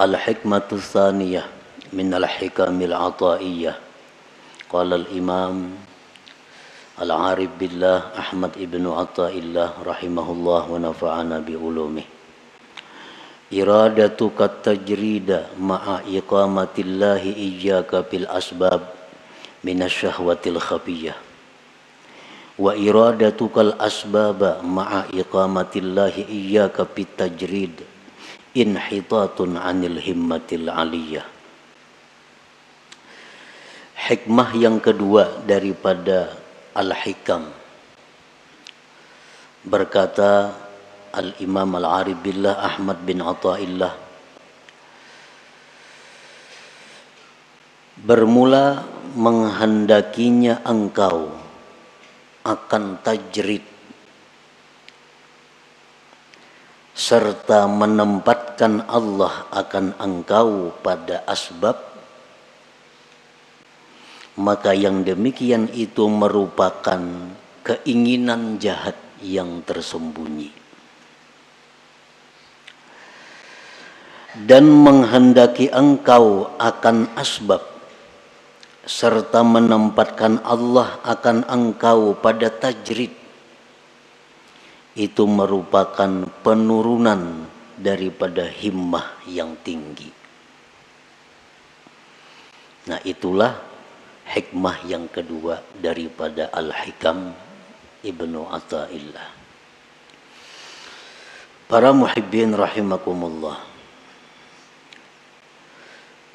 Al-hikmatu tsaniyah min al-hikamil ataiyah. Qala al-imam al-arif billah Ahmad ibnu Athaillah rahimahullah wa nafa'ana bi ulumih. Iradatuka tajrida ma'a iqamatillahi iyyaka bil asbab minasyahwatil khafiyah. Wa iradatukal asbaba ma'a iqamatillahi iyyaka bit tajrid inhitatun anil himmatil aliyah. Hikmah yang kedua daripada al-hikam, berkata al-imam al-arif billah Ahmad bin Athaillah, bermula menghendakinya engkau akan tajrid serta menempatkan Allah akan engkau pada asbab, maka yang demikian itu merupakan keinginan jahat yang tersembunyi. Dan menghendaki engkau akan asbab serta menempatkan Allah akan engkau pada tajrid, itu merupakan penurunan daripada himmah yang tinggi. Nah, itulah hikmah yang kedua daripada Al-Hikam Ibnu Athaillah. Para muhibbin rahimakumullah,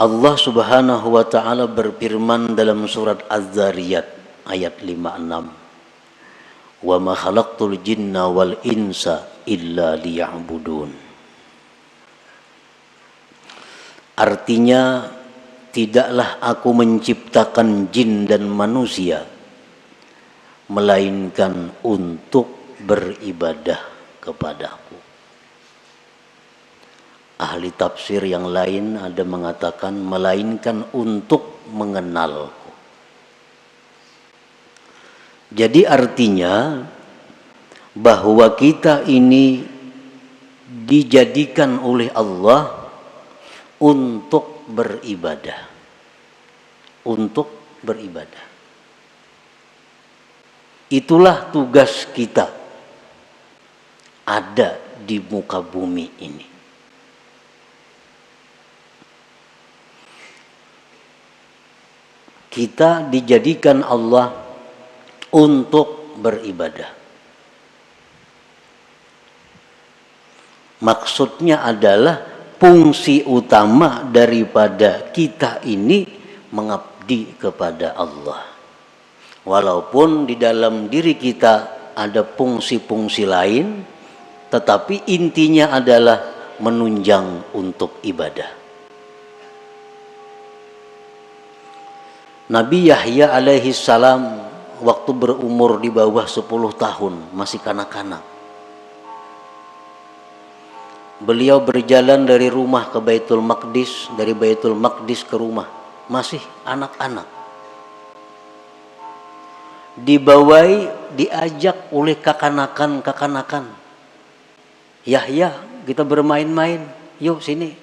Allah subhanahu wa ta'ala berfirman dalam surat Az-Zariyat ayat 56, wa ma khalaqtul jinna wal insa illa liya'budun. Artinya, tidaklah aku menciptakan jin dan manusia melainkan untuk beribadah kepadaku. Ahli tafsir yang lain ada mengatakan melainkan untuk mengenalku. Jadi artinya bahwa kita ini dijadikan oleh Allah untuk beribadah. Untuk beribadah. Itulah tugas kita ada di muka bumi ini. Kita dijadikan Allah untuk beribadah. Maksudnya adalah fungsi utama daripada kita ini mengabdi kepada Allah. Walaupun di dalam diri kita ada fungsi-fungsi lain, tetapi intinya adalah menunjang untuk ibadah. Nabi Yahya alaihi salam waktu berumur di bawah 10 tahun, masih kanak-kanak. Beliau berjalan dari rumah ke Baitul Maqdis, dari Baitul Maqdis ke rumah, masih anak-anak. Dibawai, diajak oleh kakanakan. Yahya, kita bermain-main, yuk sini.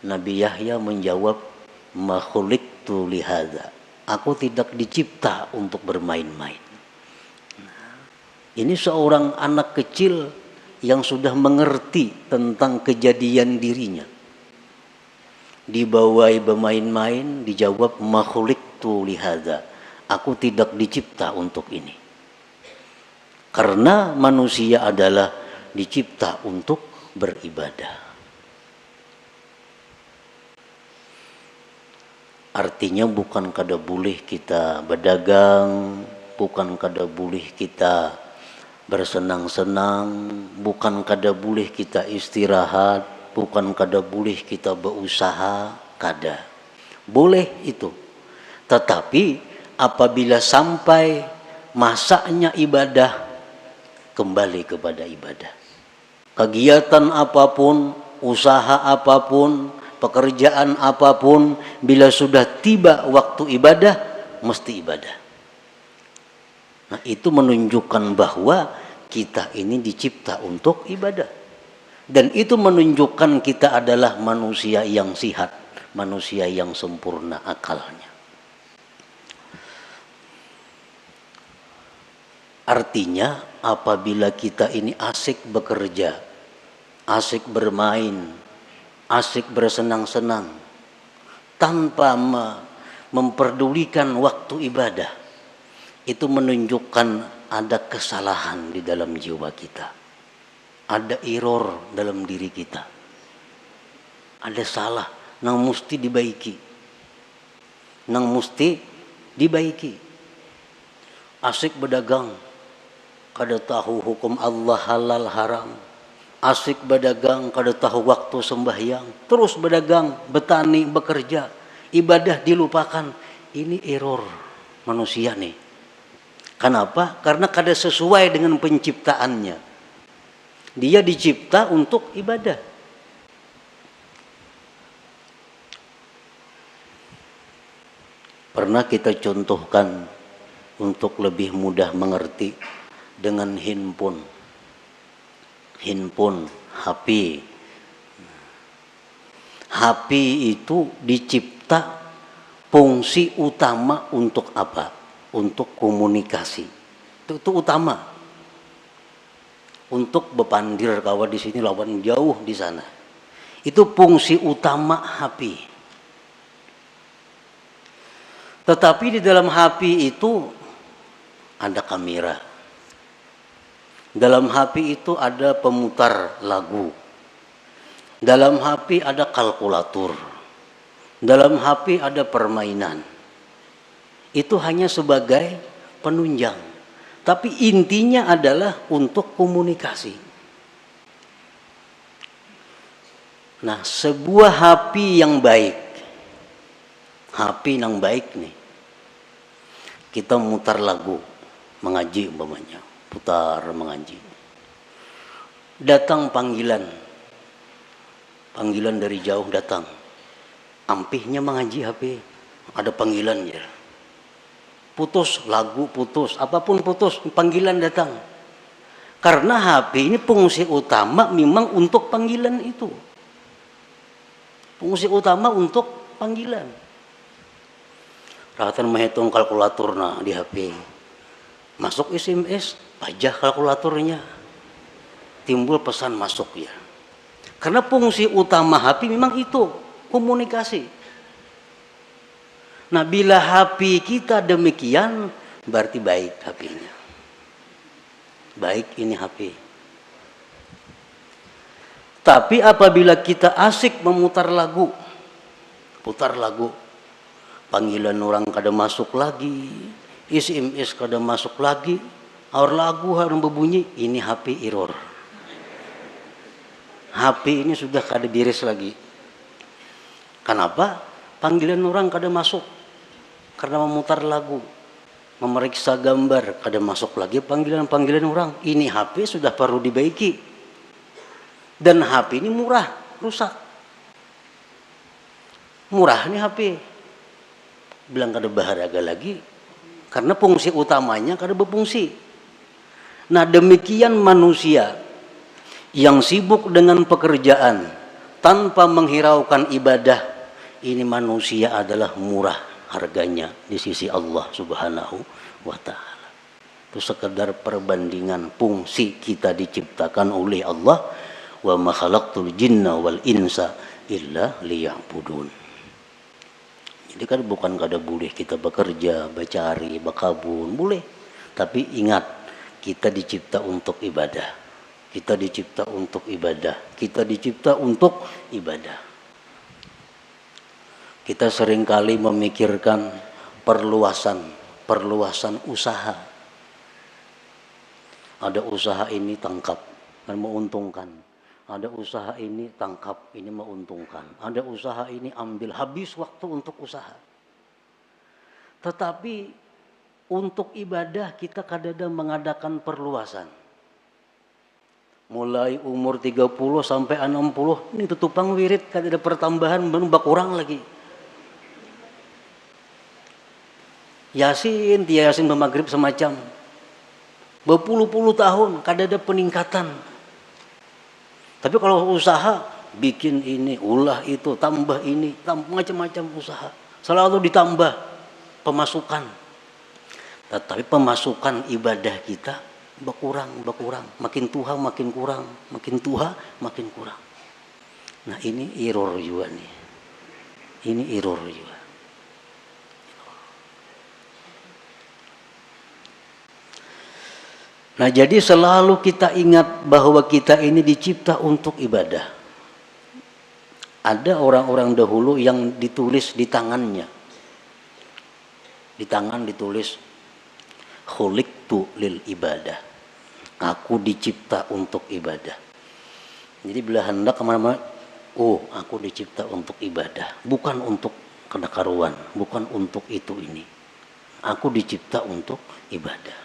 Nabi Yahya menjawab, ma khuliqtu lihadza, aku tidak dicipta untuk bermain-main. Ini seorang anak kecil yang sudah mengerti tentang kejadian dirinya. Dibawai bermain-main, dijawab ma khuliqtu lihadza, aku tidak dicipta untuk ini. Karena manusia adalah dicipta untuk beribadah. Artinya bukan kada boleh kita berdagang, bukan kada boleh kita bersenang-senang, bukan kada boleh kita istirahat, bukan kada boleh kita berusaha, kada. Boleh itu. Tetapi apabila sampai masanya ibadah, kembali kepada ibadah. Kegiatan apapun, usaha apapun, pekerjaan apapun, bila sudah tiba waktu ibadah, mesti ibadah. Nah, itu menunjukkan bahwa kita ini dicipta untuk ibadah. Dan itu menunjukkan kita adalah manusia yang sihat, manusia yang sempurna akalnya. Artinya apabila kita ini asik bekerja, asik bermain, asik bersenang-senang, tanpa memperdulikan waktu ibadah, itu menunjukkan ada kesalahan di dalam jiwa kita. Ada error dalam diri kita. Ada salah yang mesti dibaiki. Yang mesti dibaiki. Asik berdagang, kada tahu hukum Allah halal haram. Asik berdagang, kada tahu waktu sembahyang. Terus berdagang, bertani, bekerja. Ibadah dilupakan. Ini error manusia nih. Kenapa? Karena kada sesuai dengan penciptaannya. Dia dicipta untuk ibadah. Pernah kita contohkan untuk lebih mudah mengerti dengan handphone, HP. HP itu dicipta fungsi utama untuk apa? Untuk komunikasi. Itu utama. Untuk bepandir kawan di sini lawan jauh di sana. Itu fungsi utama HP. Tetapi di dalam HP itu ada kamera. Dalam HP itu ada pemutar lagu. Dalam HP ada kalkulator. Dalam HP ada permainan. Itu hanya sebagai penunjang. Tapi intinya adalah untuk komunikasi. Nah, sebuah HP yang baik, HP yang baik nih, kita mutar lagu, mengaji umpamanya, putar mengaji. Datang panggilan dari jauh datang, ampihnya mengaji HP, ada panggilan ya. Putus, lagu putus, apapun putus, panggilan datang. Karena HP ini fungsi utama memang untuk panggilan itu. Fungsi utama untuk panggilan. Rahatan menghitung kalkulator di HP. Masuk SMS, pajah kalkulatornya. Timbul pesan masuk ya. Karena fungsi utama HP memang itu, komunikasi. Nah, bila HP kita demikian, berarti baik HP-nya. Baik ini HP. Tapi apabila kita asik memutar lagu, putar lagu, panggilan orang kada masuk lagi, SMS kada masuk lagi, aur lagu harus berbunyi, ini HP error. HP ini sudah kada beres lagi. Kenapa? Panggilan orang kada masuk. Karena memutar lagu, memeriksa gambar, kada masuk lagi panggilan orang. Ini HP sudah perlu dibaiki. Dan HP ini murah, rusak. Murah nih HP. Bilang kada berharga lagi. Karena fungsi utamanya kada berfungsi. Nah, demikian manusia yang sibuk dengan pekerjaan tanpa menghiraukan ibadah, ini manusia adalah murah harganya di sisi Allah Subhanahu wa ta'ala. Itu sekedar perbandingan fungsi kita diciptakan oleh Allah. Wa ma khalaqtul jinna wal insa illa liya'budun. Jadi kan bukan kada boleh kita bekerja, bercari, berkabun, boleh. Tapi ingat, kita dicipta untuk ibadah. Kita dicipta untuk ibadah. Kita dicipta untuk ibadah. Kita seringkali memikirkan perluasan usaha. Ada usaha ini tangkap dan menguntungkan. Ada usaha ini tangkap, ini menguntungkan. Ada usaha ini ambil, habis waktu untuk usaha. Tetapi untuk ibadah kita kadang-kadang mengadakan perluasan. Mulai umur 30 sampai 60, ini tutupang wirid, kada ada pertambahan, berkurang lagi. Yasin bermaghrib semacam berpuluh-puluh tahun kada ada peningkatan. Tapi kalau usaha, bikin ini, ulah itu, tambah ini, macam-macam usaha. Selalu ditambah pemasukan. Tetapi pemasukan ibadah kita berkurang. Makin tua makin kurang, makin tua makin kurang. Nah ini error juga nih. Ini error juga. Nah jadi selalu kita ingat bahwa kita ini dicipta untuk ibadah. Ada orang-orang dahulu yang ditulis di tangannya. Di tangan ditulis khuliqtu lil ibadah. Aku dicipta untuk ibadah. Jadi bila hendak kemana-mana, oh aku dicipta untuk ibadah. Bukan untuk kedekaruan, bukan untuk itu ini. Aku dicipta untuk ibadah.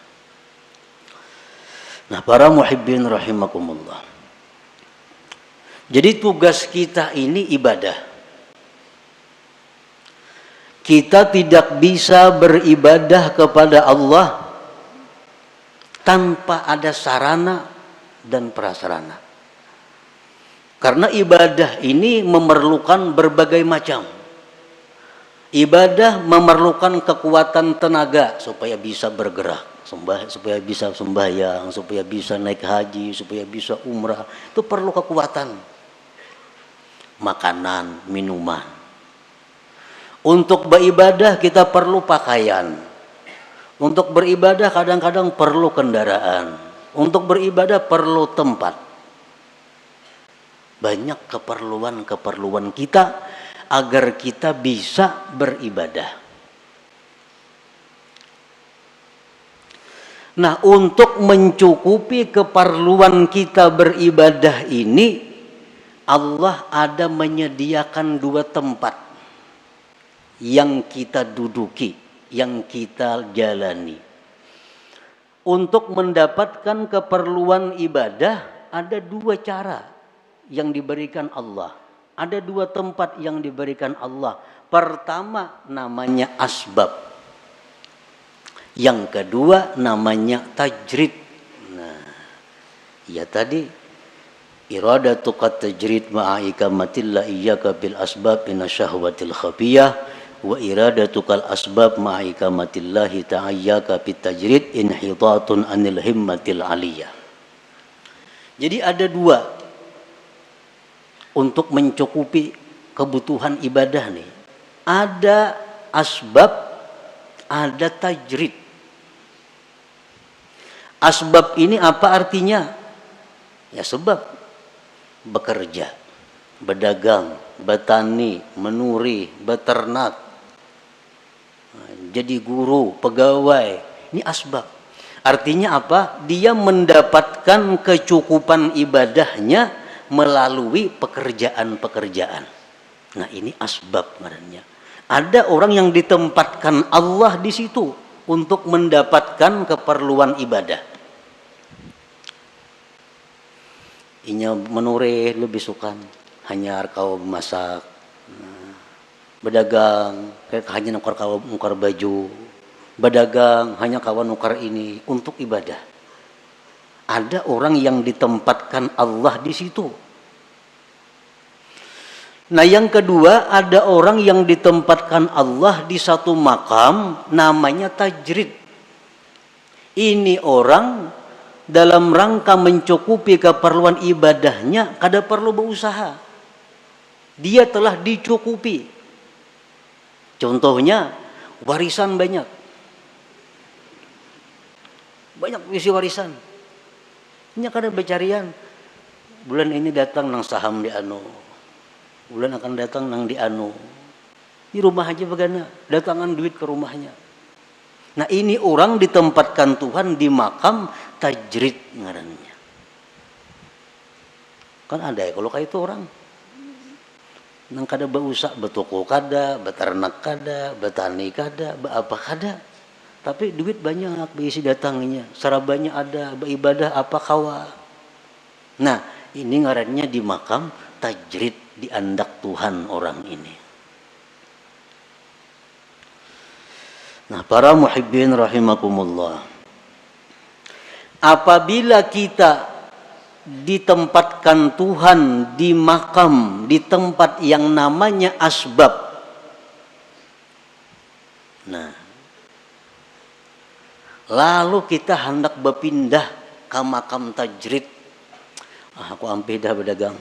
Nah para muhibbin rahimakumullah. Jadi tugas kita ini ibadah. Kita tidak bisa beribadah kepada Allah tanpa ada sarana dan prasarana. Karena ibadah ini memerlukan berbagai macam. Ibadah memerlukan kekuatan tenaga supaya bisa bergerak. Supaya bisa sembahyang, supaya bisa naik haji, supaya bisa umrah, itu perlu kekuatan. Makanan, minuman. Untuk beribadah kita perlu pakaian. Untuk beribadah kadang-kadang perlu kendaraan. Untuk beribadah perlu tempat. Banyak keperluan kita agar kita bisa beribadah. Nah, untuk mencukupi keperluan kita beribadah ini, Allah ada menyediakan dua tempat yang kita duduki, yang kita jalani. Untuk mendapatkan keperluan ibadah, ada dua cara yang diberikan Allah. Ada dua tempat yang diberikan Allah. Pertama namanya asbab. Yang kedua namanya tajrid. Nah, ya tadi iradatuka tajrid ma'a ikamatillah iyyaka bil asbab inna syahwatil khafiyah wa iradatukal asbab ma'a ikamatillahi ta'ayyaka bit tajrid inhitatun anil himmatil aliyah. Jadi ada dua untuk mencukupi kebutuhan ibadah nih. Ada asbab, ada tajrid. Asbab ini apa artinya? Ya sebab bekerja, berdagang, bertani, menuri, beternak, jadi guru, pegawai. Ini asbab. Artinya apa? Dia mendapatkan kecukupan ibadahnya melalui pekerjaan-pekerjaan. Nah ini asbab namanya. Ada orang yang ditempatkan Allah di situ untuk mendapatkan keperluan ibadah. Inya menure lebih suka hanya kau masak, berdagang kayak hanya nukar baju, berdagang hanya kawan nukar ini untuk ibadah. Ada orang yang ditempatkan Allah di situ. Nah yang kedua, ada orang yang ditempatkan Allah di satu makam namanya tajrid. Ini orang dalam rangka mencukupi keperluan ibadahnya kada perlu berusaha. Dia telah dicukupi. Contohnya warisan banyak. Banyak isi warisan. Ini kada becarian. Bulan ini datang nang saham di anu. Bulan akan datang nang di anu. Di rumah aja begana, datangan duit ke rumahnya. Nah ini orang ditempatkan Tuhan di makam tajrid ngarannya. Kan ada ya kalau kayak itu orang. Nang kada berusaha, betoko kada, beternak kada, betani kada, apa kada. Tapi duit banyak berisi datangnya. Sarabanya ada, beribadah apa kawa. Nah ini ngarannya di makam tajrid, diandak Tuhan orang ini. Nah para muhibbin rahimakumullah, apabila kita ditempatkan Tuhan di makam, di tempat yang namanya asbab. Nah, lalu kita hendak berpindah ke makam tajrid. Aku ampih dah berdagang,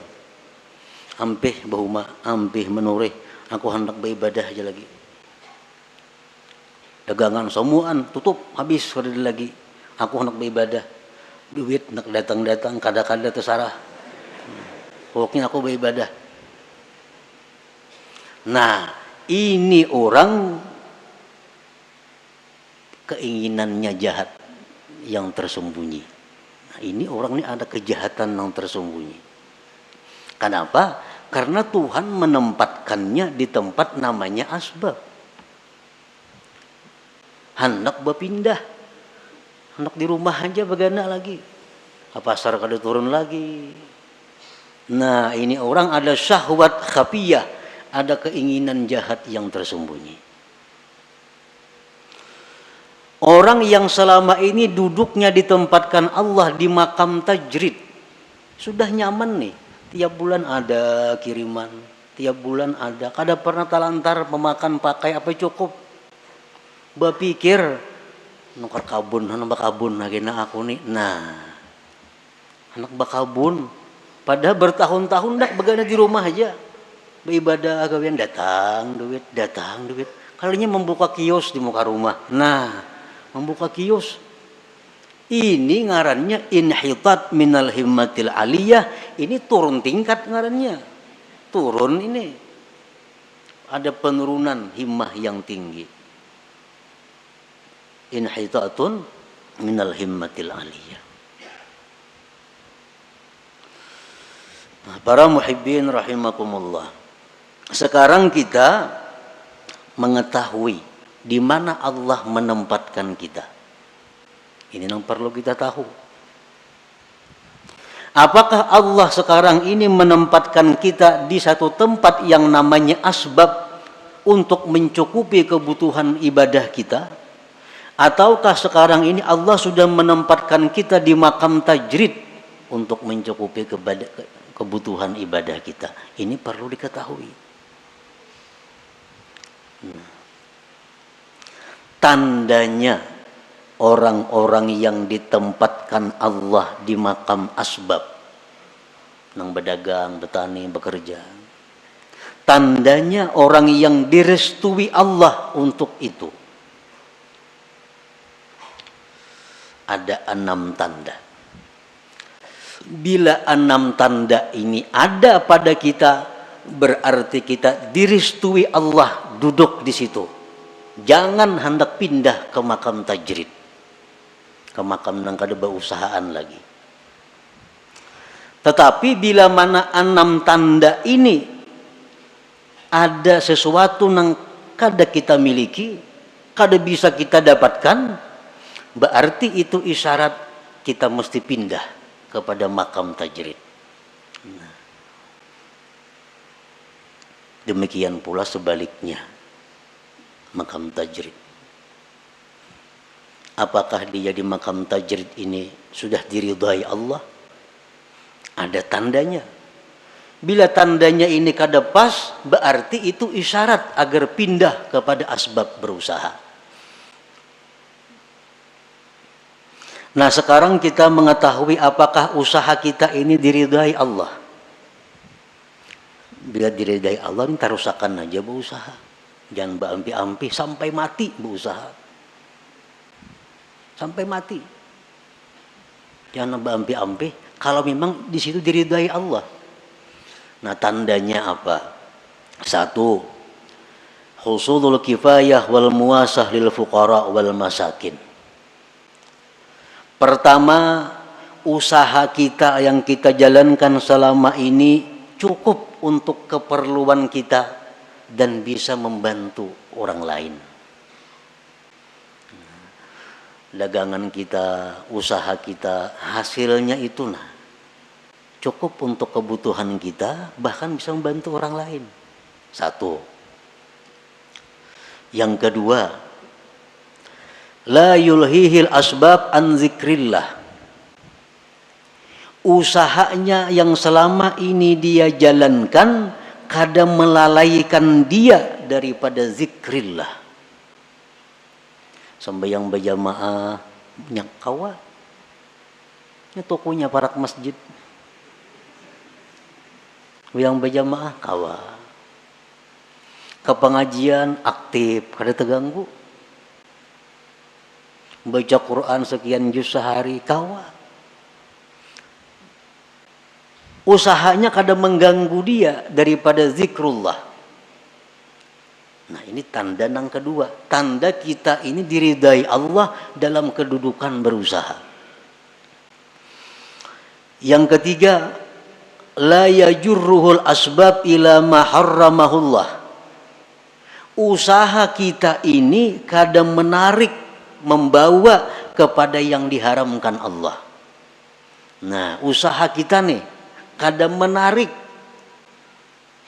ampih bahuma, ampih menurih. Aku hendak beribadah aja lagi. Dagangan semuaan tutup, habis sudah lagi. Aku hendak beribadah. Duit hendak datang-datang, kada-kada terserah. Pokoknya aku beribadah. Nah, ini orang keinginannya jahat yang tersembunyi. Nah, ini orang ini ada kejahatan yang tersembunyi. Kenapa? Karena Tuhan menempatkannya di tempat namanya asbab. Hendak berpindah, hendak di rumah aja begana lagi, pasar kada turun lagi. Nah, ini orang ada syahwat khafiyah, ada keinginan jahat yang tersembunyi. Orang yang selama ini duduknya ditempatkan Allah di makam tajrid, sudah nyaman nih. Tiap bulan ada kiriman, tiap bulan ada. Kada pernah talantar memakan pakai apa cukup. Berpikir nukar kabun, anak bakabun agena aku nih. Nah, anak bakabun. Padahal bertahun-tahun dak begana di rumah aja. Beribadah agawian datang duit. Kalinya membuka kios di muka rumah. Nah, membuka kios. Ini ngarannya inhitat minal himmatil aliyah. Ini turun tingkat ngarannya. Turun ini. Ada penurunan himmah yang tinggi. Inhitatun minal himmatil aliyah. Nah, para muhibbin rahimakumullah. Sekarang kita mengetahui di mana Allah menempatkan kita. Ini yang perlu kita tahu. Apakah Allah sekarang ini menempatkan kita di satu tempat yang namanya asbab untuk mencukupi kebutuhan ibadah kita? Ataukah sekarang ini Allah sudah menempatkan kita di makam tajrid untuk mencukupi kebutuhan ibadah kita? Ini perlu diketahui. Tandanya orang-orang yang ditempatkan Allah di makam asbab, nang berdagang, bertani, bekerja. Tandanya orang yang direstui Allah untuk itu. Ada 6 tanda. Bila 6 tanda ini ada pada kita, berarti kita direstui Allah duduk di situ. Jangan hendak pindah ke makam tajrid, ke makam nang kada berusahaan lagi. Tetapi bila mana 6 tanda ini ada sesuatu nang kada kita miliki, kada bisa kita dapatkan, berarti itu isyarat kita mesti pindah kepada makam tajrid. Nah, demikian pula sebaliknya, makam tajrid. Apakah dia di makam tajrid ini sudah diridhai Allah? Ada tandanya. Bila tandanya ini kada pas, berarti itu isyarat agar pindah kepada asbab berusaha. Nah, sekarang kita mengetahui apakah usaha kita ini diridhai Allah. Bila diridhai Allah, ini tarusakan aja berusaha. Jangan berampi-ampi sampai mati berusaha. Sampai mati. Jangan berampi-ampi kalau memang di situ diridhai Allah. Nah, tandanya apa? 1, husulul kifayah wal muasah lil fuqara wal masakin. Pertama, usaha kita yang kita jalankan selama ini cukup untuk keperluan kita dan bisa membantu orang lain. Dagangan kita, usaha kita, hasilnya itu cukup untuk kebutuhan kita, bahkan bisa membantu orang lain. 1. Yang kedua, la yulhihil asbab an zikrillah. usahanya yang selama ini dia jalankan kadang melalaikan dia daripada zikrillah. Sembahyang berjamaah nyakawa, nya tokonya parak masjid, yang berjamaah kawa, ke pengajian aktif kada terganggu, baca Quran sekian juz sehari kawa. Usahanya kadang mengganggu dia daripada zikrullah. Nah, ini tanda yang kedua, tanda kita ini diridai Allah dalam kedudukan berusaha. Yang ketiga, la yajurruhul asbab ila ma harramahullah. Usaha kita ini kadang menarik, membawa kepada yang diharamkan Allah. Nah, usaha kita nih kadang menarik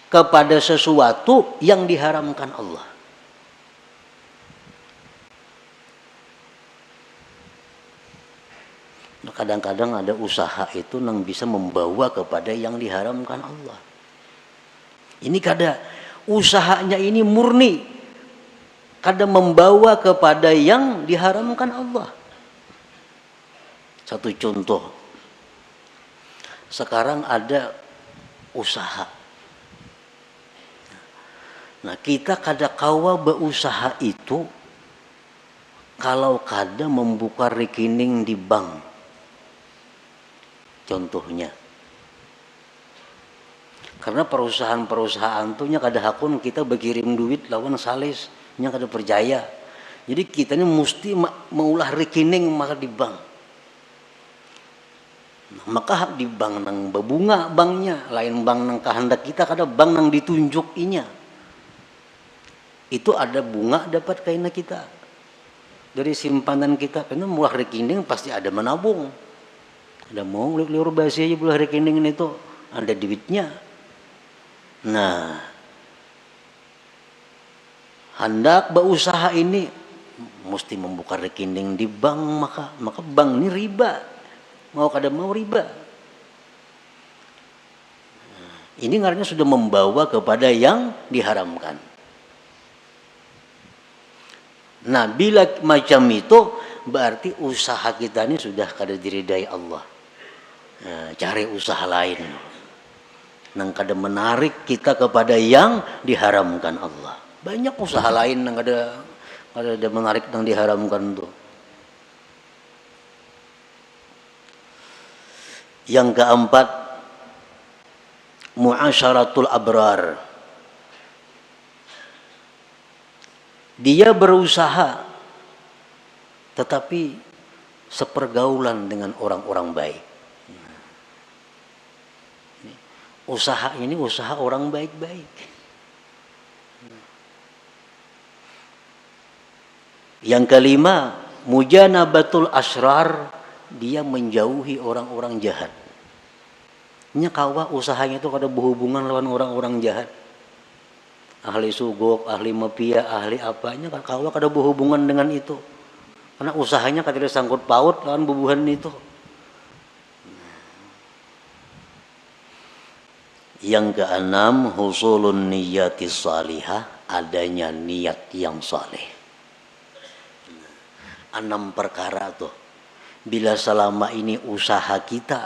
kepada sesuatu yang diharamkan Allah. Nah, kadang-kadang ada usaha itu yang bisa membawa kepada yang diharamkan Allah. Ini kadang usahanya ini murni, kadang membawa kepada yang diharamkan Allah. Satu contoh, sekarang ada usaha. Nah, kita kada kawa berusaha itu kalau kada membuka rekening di bank. Contohnya, karena perusahaan-perusahaan tuh nya kada hakun kita berkirim duit lawan sales, nya kada percaya. Jadi kita ini mesti maulah rekening maka di bank. Maka di bank nang berbunga banknya, lain bank nang kehendak kita, kada bank nang ditunjuk inya. Itu ada bunga dapat kaina kita dari simpanan kita, karena mulah rekening pasti ada menabung. Ada mau liur basi aja mulah rekening itu ada duitnya. Nah, hendak berusaha ini mesti membuka rekening di bank, maka bank ini riba. Mau kada mau riba. Ini ngarannya sudah membawa kepada yang diharamkan. Nah, bila macam itu berarti usaha kita ini sudah kada diridai Allah. Nah, cari usaha lain nang kada menarik kita kepada yang diharamkan Allah. Banyak usaha lain nang kada menarik nang diharamkan tuh. Yang keempat, muasyaratul abrar. Dia berusaha tetapi sepergaulan dengan orang-orang baik. Usaha ini usaha orang baik-baik. Yang kelima, mujanabatul asrar. Dia menjauhi orang-orang jahat. Nya kawa usahanya itu kada berhubungan lawan orang-orang jahat. Ahli sugok, ahli mafia, ahli apanya kan kawa kada berhubungan dengan itu. Karena usahanya kada sangkut paut lawan bubuhan itu. Yang keenam, husulun niyatis salihah, adanya niat yang saleh. 6 perkara tuh. Bila selama ini usaha kita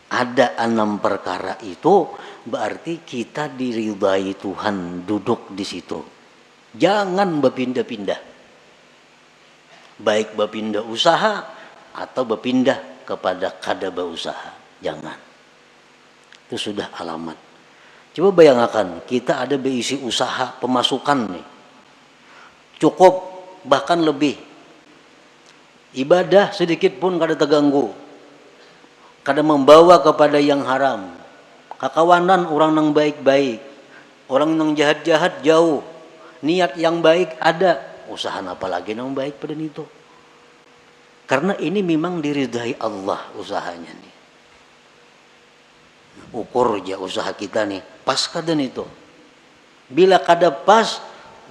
ada 6 perkara itu, berarti kita diridai Tuhan duduk di situ. Jangan berpindah-pindah. Baik berpindah usaha atau berpindah kepada kada berusaha. Jangan. Itu sudah alamat. Coba bayangkan, kita ada berisi usaha pemasukan nih. Cukup bahkan lebih. Ibadah sedikit pun kada terganggu, kada membawa kepada yang haram. Kakawanan orang yang baik-baik, orang yang jahat-jahat jauh. Niat yang baik ada, usaha apa lagi yang baik pada itu. Karena ini memang diridai Allah usahanya nih. Ukur aja usaha kita nih, pas kada itu. Bila kada pas,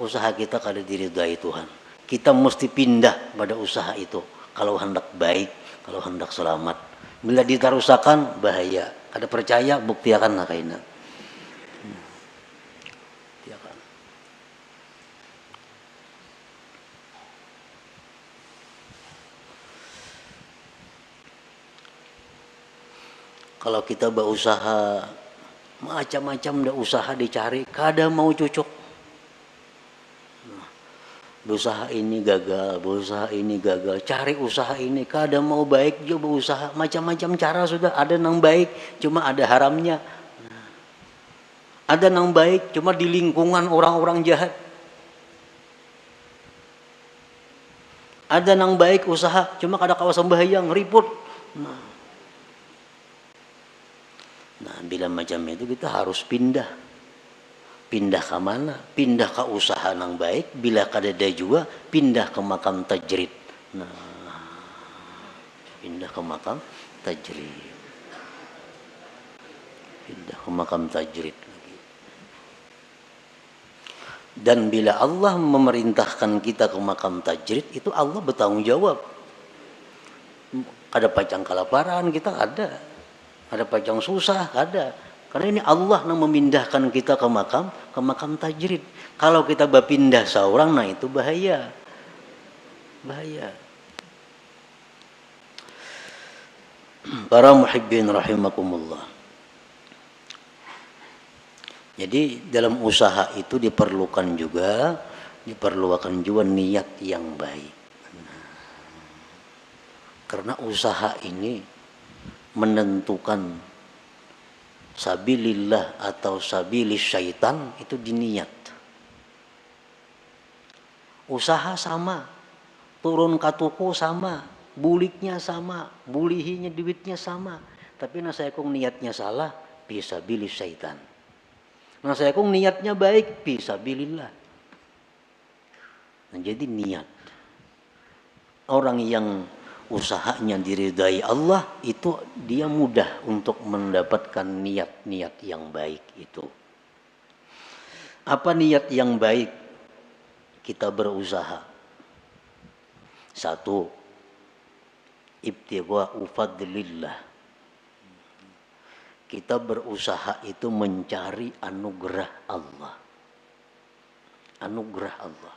usaha kita kada diridai Tuhan. Kita mesti pindah pada usaha itu kalau hendak baik, kalau hendak selamat. Bila ditarusakan bahaya. Kada percaya buktiakan lah kaina. Buktiakan. Kalau kita berusaha macam-macam dah usaha dicari, kada mau cocok. Berusaha ini gagal, berusaha ini gagal, cari usaha ini, kada mau baik juga berusaha, macam-macam cara sudah, ada nang baik, cuma ada haramnya. Ada nang baik, cuma di lingkungan orang-orang jahat. Ada nang baik usaha, cuma kada kawasan bahaya, ngeriput. Nah, bila macam itu kita harus pindah. Pindah ke mana? Pindah ke usaha nang baik. Bila kadada juga, pindah ke makam tajrid. Nah, pindah ke makam tajrid. Pindah ke makam tajrid lagi. Dan bila Allah memerintahkan kita ke makam tajrid, itu Allah bertanggung jawab. Ada pacang kelaparan kita ada pacang susah ada. Karena ini Allah yang memindahkan kita ke makam tajrid. Kalau kita berpindah seorang, nah itu bahaya. Bahaya. Para muhibbin rahimakumullah. Jadi dalam usaha itu diperlukan juga niat yang baik. Karena usaha ini menentukan sabilillah atau sabilis syaitan itu diniat. Usaha sama, turun katuku sama, buliknya sama, bulihinya duitnya sama. Tapi saya kong niatnya salah, fisabilis syaitan. Saya kong niatnya baik, fisabilillah. Nah, jadi niat. Orang yang usahanya diridai Allah itu dia mudah untuk mendapatkan niat-niat yang baik itu. Apa niat yang baik? Kita berusaha. Satu, ibtigha'u fadlillah. Kita berusaha itu mencari anugerah Allah. Anugerah Allah.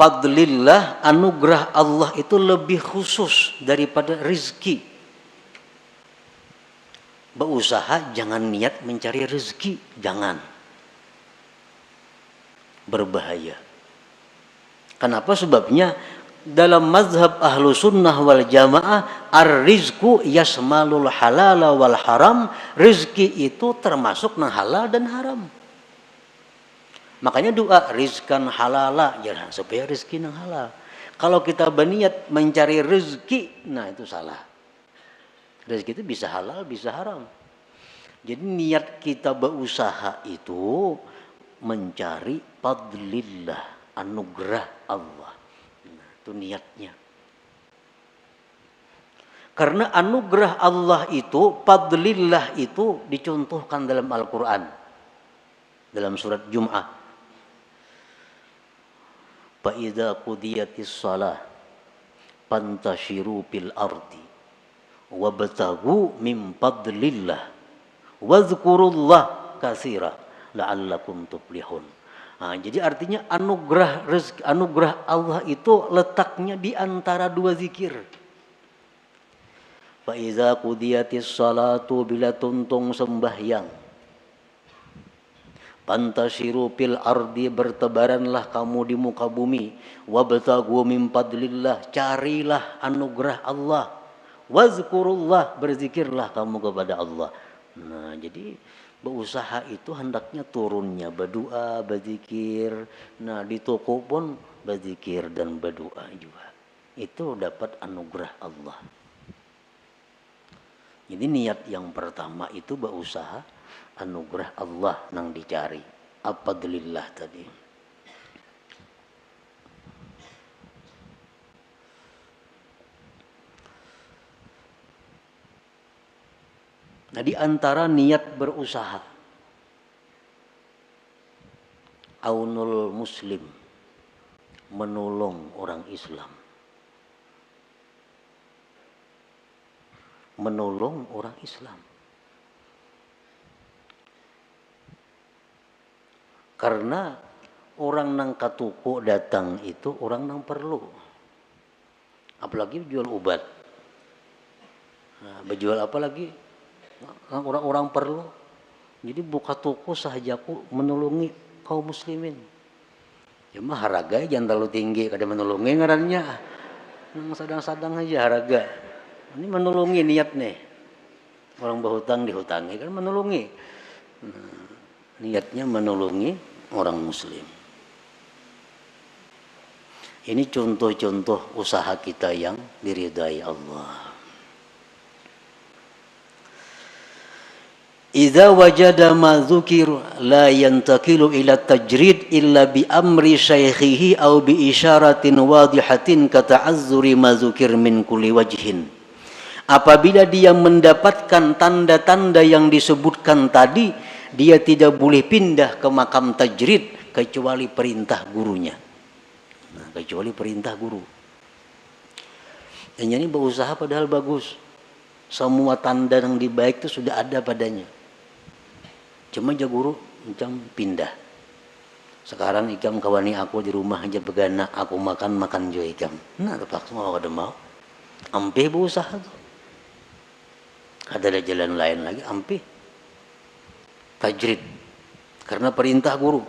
Fadlillah, anugerah Allah itu lebih khusus daripada rezeki. Berusaha jangan niat mencari rezeki, jangan. Berbahaya. Kenapa? Sebabnya dalam mazhab ahlu sunnah wal jamaah ar-rizku yasmalul halala wal haram. Rezeki itu termasuk nang halal dan haram. Makanya doa rizkan halala, jangan supaya rezeki nang halal. Kalau kita berniat mencari rezeki, nah itu salah. Rezeki itu bisa halal, bisa haram. Jadi niat kita berusaha itu mencari fadlillah, anugerah Allah. Nah, itu niatnya. Karena anugerah Allah itu, fadlillah itu dicontohkan dalam Al-Quran. Dalam surat Jum'ah. فَإِذَا قُضِيَتِ الصَّلَاةُ فَانْتَشِرُوا فِي الْأَرْضِ وَابْتَغُوا مِنْ فَضْلِ اللَّهِ وَاذْكُرُوا اللَّهَ كَثِيرًا لَعَلَّكُمْ تُفْلِحُونَ. Nah, jadi artinya anugerah Allah itu letaknya di antara dua zikir. فَإِذَا قُضِيَتِ الصَّلَاةُ bila tuntung sembahyang. Fantasiru fil ardi, bertebaranlah kamu di muka bumi. Wabtaghu min fadlillah, carilah anugerah Allah. Wazkurullah, berzikirlah kamu kepada Allah. Nah, jadi berusaha itu hendaknya turunnya berdoa, berzikir. Nah, di toko pun berzikir dan berdoa juga. Itu dapat anugerah Allah. Jadi niat yang pertama itu berusaha anugerah Allah nang dicari. Fadlillah tadi. Nah, di antara niat berusaha, aunul muslim, menolong orang Islam. menolong orang Islam. Karena orang nang katuko datang itu orang nang perlu. Apalagi jual obat. Nah, berjual apa lagi? Orang-orang perlu. Jadi buka toko sahajaku menolongi kaum muslimin. Cuma harga jangan terlalu tinggi, kada menolongi ngarannya. Nang sadang-sadang aja harga. Ini menolongi niat nih. Orang berhutang dihutangi kan menolongi. Nah, niatnya menolongi orang muslim. Ini contoh-contoh usaha kita yang diridai Allah. Idza wajada ma dzukir la yantakilu ila tajrid illa bi amri syaikhihi aw bi isyaratin wadihatin ka ta'azzuri ma dzukir min kulli wajhin. Apabila dia mendapatkan tanda-tanda yang disebutkan tadi, dia tidak boleh pindah ke makam tajrid kecuali perintah gurunya. Nah, kecuali perintah guru. Yang ini berusaha padahal bagus. Semua tanda yang baik itu sudah ada padanya. Cuma aja guru macam pindah. Sekarang ikam kawani aku di rumah aja begana, aku makan jo ikam. Nah, terpaksa mau ada mau. Ampe berusaha tuh. Ada jalan lain lagi, ampe. Tajrid. Karena perintah guru.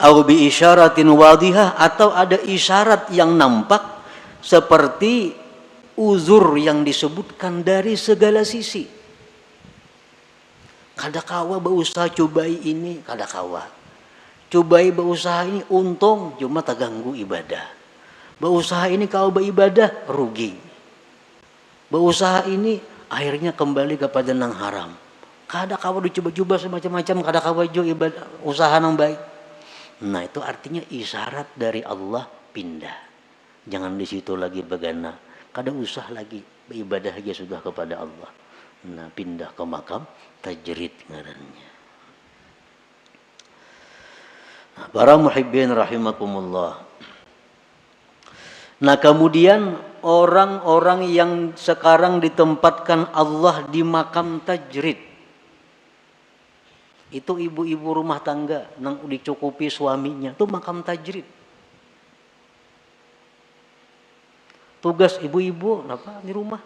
Au bi isyaratin wadihah, atau ada isyarat yang nampak seperti uzur yang disebutkan dari segala sisi. Kada kawa berusaha cobai ini, kada kawa. Cobai berusaha ini untung, cuma terganggu ibadah. Berusaha ini kau beribadah rugi. Berusaha ini akhirnya kembali kepada nang haram. Kada kawa dicoba-coba semacam-macam, kada kawa jo ibadah usaha nang baik. Nah, itu artinya isyarat dari Allah pindah. Jangan di situ lagi begana. Kada usah lagi beribadah aja sudah kepada Allah. Nah, pindah ke makam tajrid ngarannya. Nah, para muhibbin rahimakumullah. Nah, kemudian orang-orang yang sekarang ditempatkan Allah di makam tajrid, itu ibu-ibu rumah tangga nang dicukupi suaminya, itu makam tajrid. Tugas ibu-ibu apa di rumah?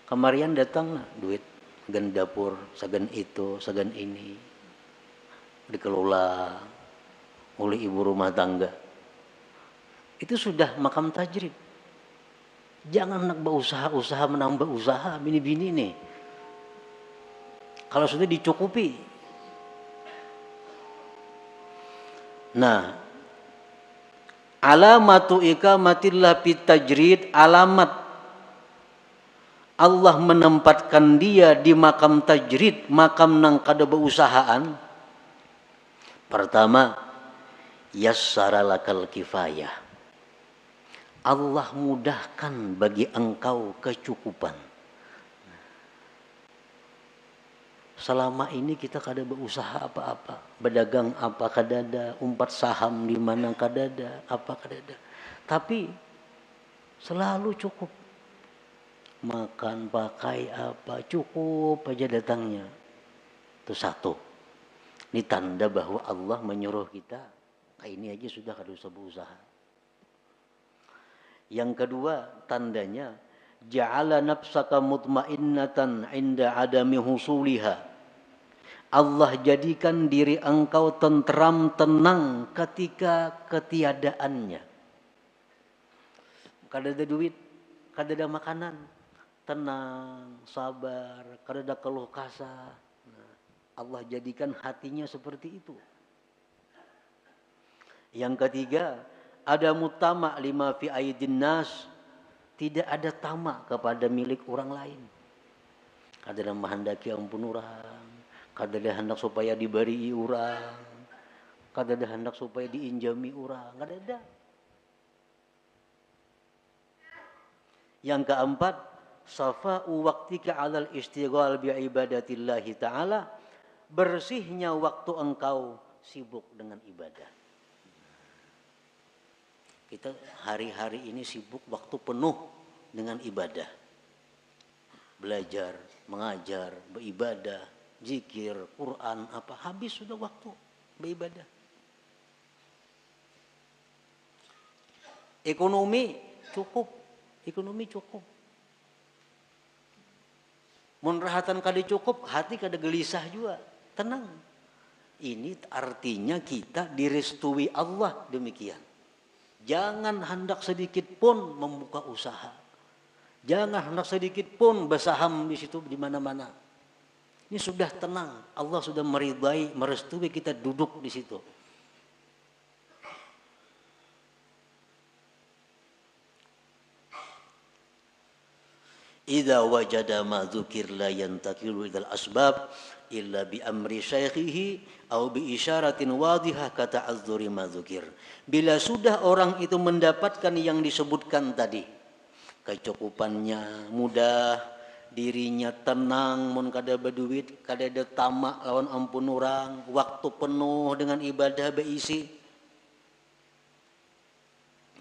Kamarian datang nah, duit sagan dapur, sagan itu, sagan ini dikelola oleh ibu rumah tangga. Itu sudah makam tajrid. Jangan nak berusaha menambah usaha bini-bini nih. Kalau sudah dicukupi. Nah, alamatu ikamatillah fit tajrid, alamat Allah menempatkan dia di makam tajrid, makam nang kada berusahaan. Pertama, yassara lakal kifayah. Allah mudahkan bagi engkau kecukupan. Selama ini kita kada berusaha apa-apa, berdagang apa kadada, umpat saham di mana kadada, apa kadada. Tapi selalu cukup. Makan, pakai apa, cukup aja datangnya. Itu satu. Ini tanda bahwa Allah menyuruh kita, ini aja sudah kada usah berusaha. Yang kedua, tandanya ja'ala nafsaka mutmainnatan 'inda adami husuliha. Allah jadikan diri engkau tentram, tenang ketika ketiadaannya. Kada ada duit, kada ada makanan, tenang, sabar, kada ada keluh kesah. Nah, Allah jadikan hatinya seperti itu. Yang ketiga, ada mutama lima fi aidin nas, tidak ada tamak kepada milik orang lain. Kada ada menghendaki ampun orang, kada ada hendak supaya diberi orang, kada ada hendak supaya diinjami orang, kada ada. Yang keempat, safa'u waqtika 'alal istighal bi ibadatillahi ta'ala, bersihnya waktu engkau sibuk dengan ibadah. Kita hari-hari ini sibuk waktu penuh dengan ibadah. belajar, mengajar, beribadah, zikir, Quran, apa habis sudah waktu beribadah. Ekonomi cukup. Mun rahatan kada cukup, hati kada gelisah juga, tenang. Ini artinya kita direstui Allah demikian. Jangan hendak sedikit pun membuka usaha. Jangan hendak sedikit pun bersaham di situ di mana-mana. Ini sudah tenang, Allah sudah meridai, merestui kita duduk di situ. Idza wajada ma dzukir la yantakilu ilal asbab illa bi amri syaikhihi au bi isyaratin wadihah kata azzuri ma dzukir. Bila sudah orang itu mendapatkan yang disebutkan tadi, kecukupannya mudah, dirinya tenang, mun kada berduit, kada ada tamak lawan ampun orang, waktu penuh dengan ibadah beisi,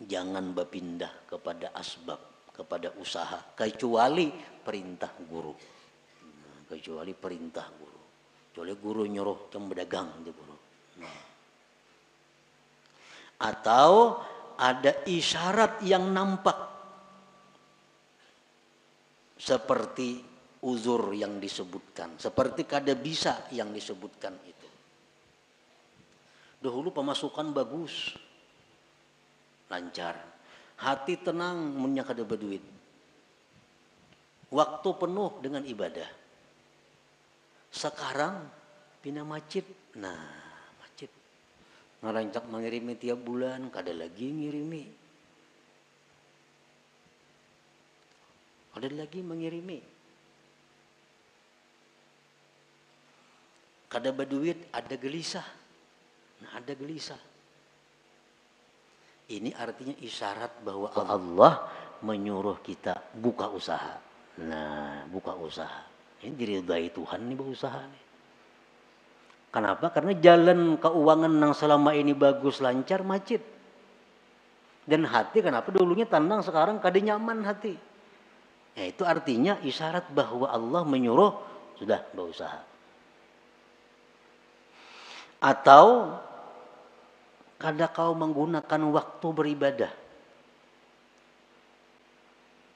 jangan berpindah kepada asbab, kepada usaha, kecuali perintah guru. Kecuali guru nyuruh jam berdagang di guru. Atau ada isyarat yang nampak seperti uzur yang disebutkan, seperti kada bisa yang disebutkan itu. Dahulu pemasukan bagus, lancar, hati tenang, munnya kada berduit, waktu penuh dengan ibadah. Sekarang pindah masjid, masjid ngerancak mengirimi tiap bulan, kada lagi ngirimi, kada berduit, ada gelisah. Ada gelisah. Ini artinya isyarat bahwa Allah menyuruh kita buka usaha. Buka usaha. Ini diridai Tuhan nih berusaha nih. Kenapa? Karena jalan keuangan yang selama ini bagus, lancar, macet. Dan hati kenapa dulunya tenang, sekarang kada nyaman hati. Ya, itu artinya isyarat bahwa Allah menyuruh sudah berusaha. Atau kada kau menggunakan waktu beribadah.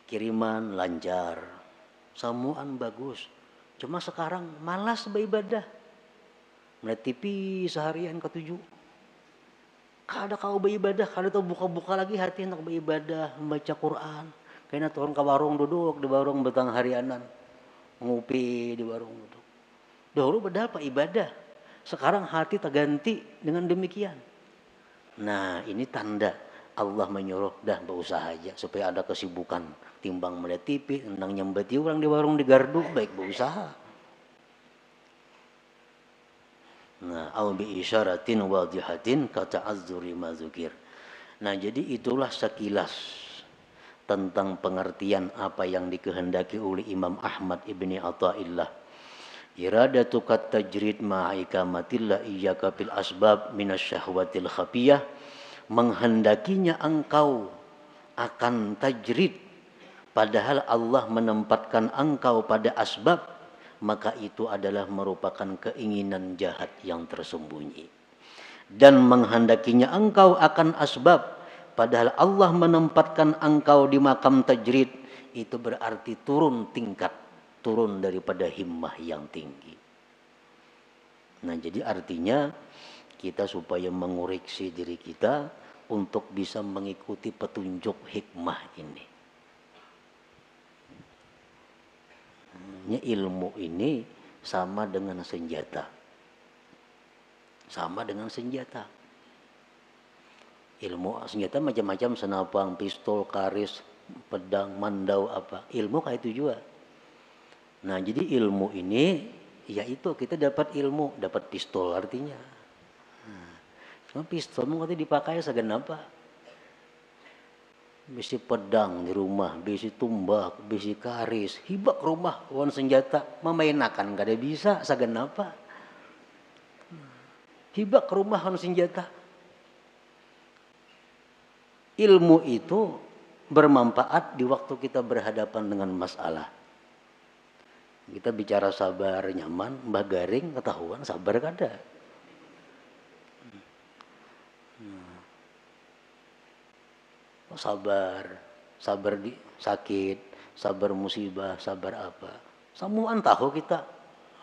Kiriman lancar, samuan bagus. Cuma sekarang malas beribadah. Melihat TV seharian ke-7. Kada kau beribadah, kada tahu buka-buka lagi hati hendak beribadah, membaca Quran. Kayaknya turun ke warung duduk di warung betang harianan. Ngopi di warung duduk. Dahulu berapa ibadah. Sekarang hati terganti dengan demikian. Ini tanda Allah menyuruh dah berusaha aja supaya ada kesibukan, timbang melihat TV, tentang nyambati orang di warung di gardu, baik berusaha. Au bi isyaratin wadihatin kata azzuri mazukir. Jadi itulah sekilas tentang pengertian apa yang dikehendaki oleh Imam Ahmad ibni Athaillah. Iradatu kat tajrid ma'ikamatillah iyyaka fil asbab minasyahwatil khafiyah, menghendakinya engkau akan tajrid padahal Allah menempatkan engkau pada asbab, maka itu adalah merupakan keinginan jahat yang tersembunyi. Dan menghendakinya engkau akan asbab padahal Allah menempatkan engkau di makam tajrid, itu berarti turun tingkat, turun daripada himmah yang tinggi. Jadi artinya kita supaya mengoreksi diri kita untuk bisa mengikuti petunjuk hikmah ini. Ilmu ini sama dengan senjata. Ilmu senjata macam-macam, senapang, pistol, karis, pedang, mandau apa. Ilmu kayak itu juga. Jadi ilmu ini, yaitu kita dapat ilmu, dapat pistol artinya. Cuma pistol mungkin dipakai segenapa. Bisi pedang di rumah, bisi tumbak, bisi karis, hibak rumah, wan senjata, memainakan kada bisa segenapa. Hibak rumah wan senjata. Ilmu itu bermanfaat di waktu kita berhadapan dengan masalah. Kita bicara sabar nyaman, Mbah Garing ketahuan sabar kada. Sabar, sabar di sakit, sabar musibah, sabar apa. Samuan tahu kita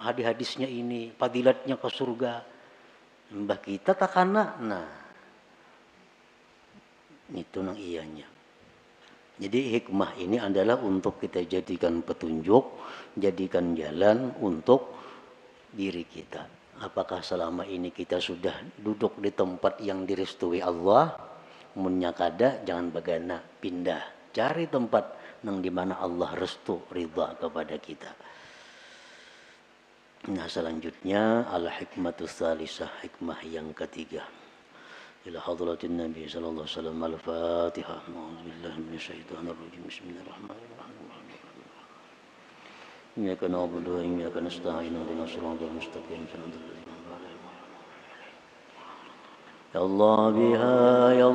hadis-hadisnya ini, fadilatnya ke surga. Mbah kita takana, nah itu nang ianya. Jadi hikmah ini adalah untuk kita jadikan petunjuk, jadikan jalan untuk diri kita. Apakah selama ini kita sudah duduk di tempat yang direstui Allah? Munnya kada, jangan bagana, pindah. Cari tempat nang dimana Allah restu, ridha kepada kita. Nah selanjutnya al-hikmatus salisah, hikmah yang ketiga. إلى حضرة النبي صلى الله عليه وسلم الفاتحة أعوذ بالله من الشيطان الرجيم بسم الله الرحمن الرحيم إياك نعبد وإياك نستعين اهدنا الصراط المستقيم صراط الذين أنعمت عليهم يا الله بها يا